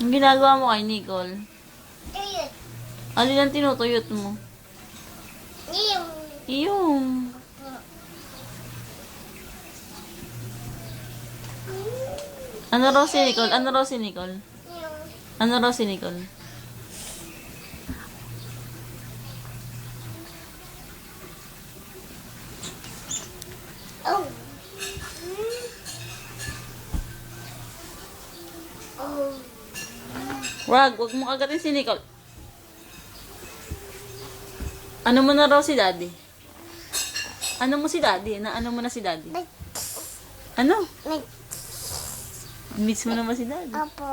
Ang ginagawa mo kay Nicole? Tuyot. Alin ang tinutuyot mo? Yung. Iyong. Ano raw si Nicole? Ano raw si Nicole? Yung. Ano raw si Nicole? Oh. Oh. Wag mo kagatin si Nicole. Ano mo na raw si Daddy? Ano mo si Daddy? Ano mo na si Daddy? Ano? Miss mo naman si Daddy. Apo.